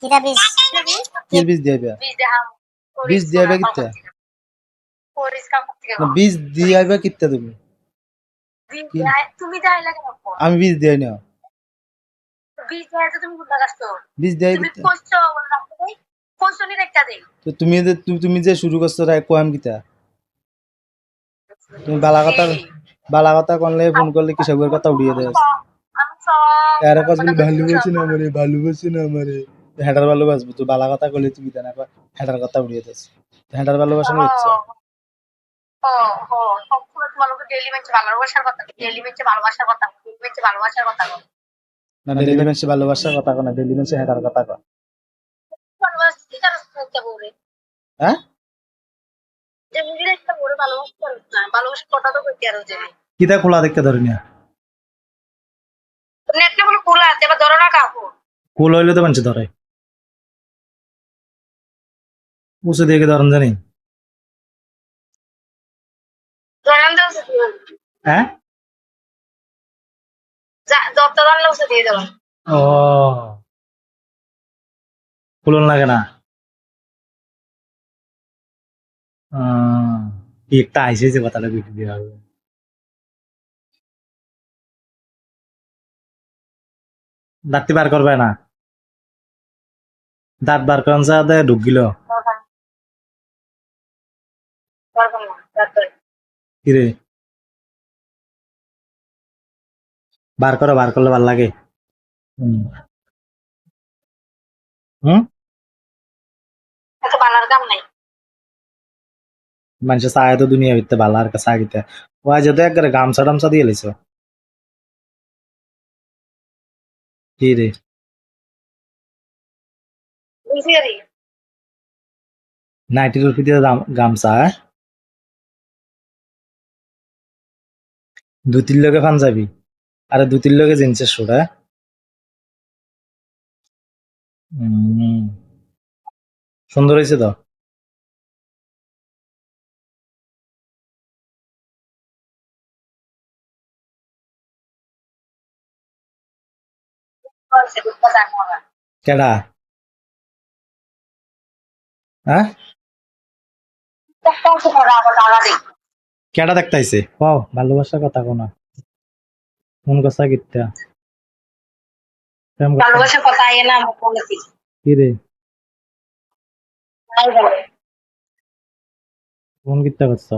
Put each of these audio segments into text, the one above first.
কিটা বীজ কি বীজ দিয়াইবা বীজ দিয়াইবা কিতা না বীজ দিয়াইবা কিতা তুমি আমি বীজ দিয়াই না বীজ দিয়াই কিতা তো তুমি যে শুরু করছো রাই কোয়াম কিতা তুমি বালা কথা করলে ফোন করলে কি সবের কথা উড়িয়ে দেয় এরা কাজ বলে ভালোবাসি না আমারে হেডার ভালোবাসবো তো বালা কথা করলে তুমি জানা হেডার কথা উড়িয়ে দেয় হেডার ভালোবাসানো ইচ্ছা না ডেলি মেসে ভালোবাসার কথা কয় না ডেলি মেসে হেডার কথা কয় হ্যাঁ কিতা খোলা দেখতে ধরে নিয়া কুল হইলে তো মানুষ ধরে উঁচু দিয়ে ধরেন জানি হ্যাঁ ও কুলন লাগে না কি একটা আইসে যে কথাটা বিক্রি দিয়ে হবে দাঁতটি বার করবে না দাঁত বার করান সাথে ঢুক গিল কিরে বার করলে ভাল লাগে হুম হুম মানুষের চায় তো দুনিয়া ভিত্তে ভালো আর চা গিতে ওই যে তো একবারে গামছা টামছা দিয়ে লাইছো কি রে নাইটির উপর দিয়ে গামছা দু তিন লোকে পাঞ্জাবি আরে দু তিন লোকে জিন্সের শুট সুন্দর হয়েছে তো কেডা হ্যাঁ কেডা দেখতাইছে ও ভালোবাসার কথা কোনা কোন কথা কিতা ভালোবাসার কথা আইয়ে না কি রে কোন কিতা করছ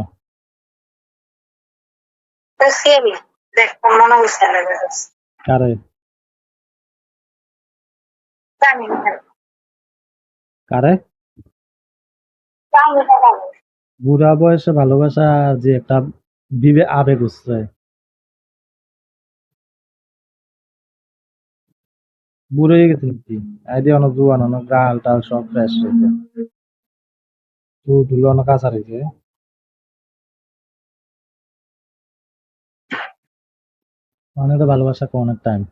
কারে কারে বুড়া বয়সে ভালোবাসা যে একটা আবেগ উঠছে বুড়ো হয়ে গেছে নাকি আইডি অনেক জুয়ান অনেক গাল টাল সব ফ্রেশ হয়েছে ধুলো অনেক কাঁচা রয়েছে অনেক তো ভালোবাসা অনেক টাইম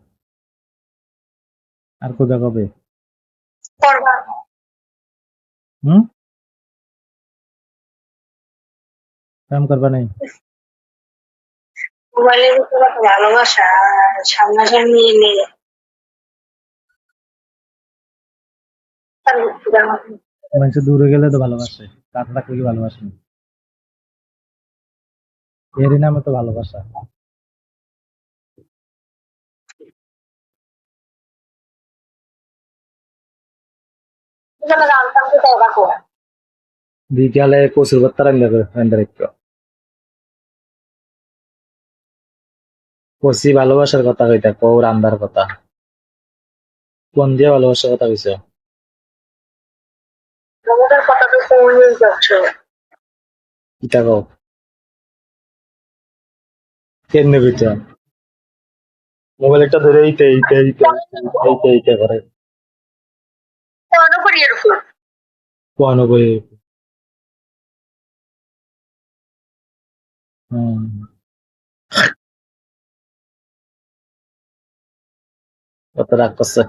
আর কবে কবে হুম কাম করবা নাই মোবাইলের ভিতরে ভালোবাসা সামনাসামনি নিয়ে মানুষ দূরে গেলে তো ভালোবাসে কাছে থাকলে কি ভালোবাসে না? এরই নামে তো ভালোবাসা বিকালে কচুর ভর্তা রান্না একটু কচি ভালোবাসার কথা কইতা কৌ রান্দার কথা কোন দিয়ে ভালোবাসার কথা কইছ ইটা কও কেমনে কইতা মোবাইল একটা ধরে এইটা করে কোন কই হুম কত রাগ করছে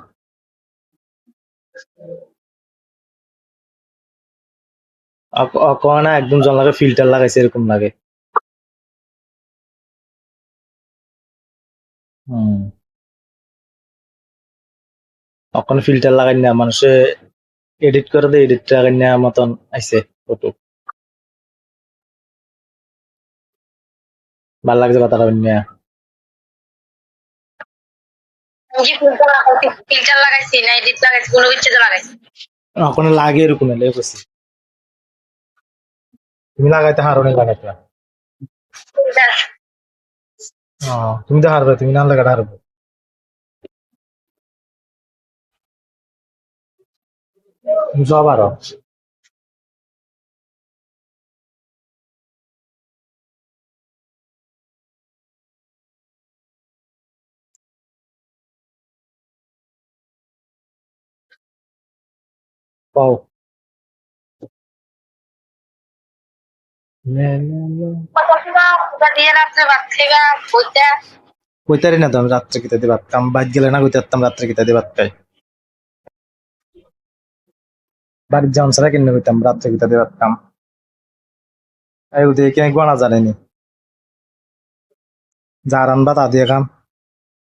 কয় না একদম জল ফিল্টার লাগাইছে এরকম লাগে হুম এখন ফিল্টার লাগাই না মানুষে এডিট করে দেয়, এডিট লাগাই না মতন আইছে ফটো। ভাল লাগছে কথাটা নিয়ে। আমি কি ফিল্টার লাগাইছি না এডিট লাগাইছি কোনো কিছু তো লাগাইছি। এখন লাগে এরকম এলে বসে তুমি লাগাইতে হারো না লাগাইতে। ফিল্টার তুমি তো হারবে, তুমি না লাগাতে হারবে। তুমি সব হারো। পাও দিয়ে রাত্রে ভাত খাইবা বইটা কইতারি না তো আমি রাত্রে কিতা দিয়ে ভাত খাম, বাইর গেলে না কইতে পারতাম রাত্রে কিতা দিয়ে ভাত খাই। বাড়ির যাওয়ান ছাড়া কিনে কইতাম রাত্রে কিতা দিয়ে ভাত খাম। এই ওদের কেন বানা জানেনি, যা রানবা তা দিয়ে খাম।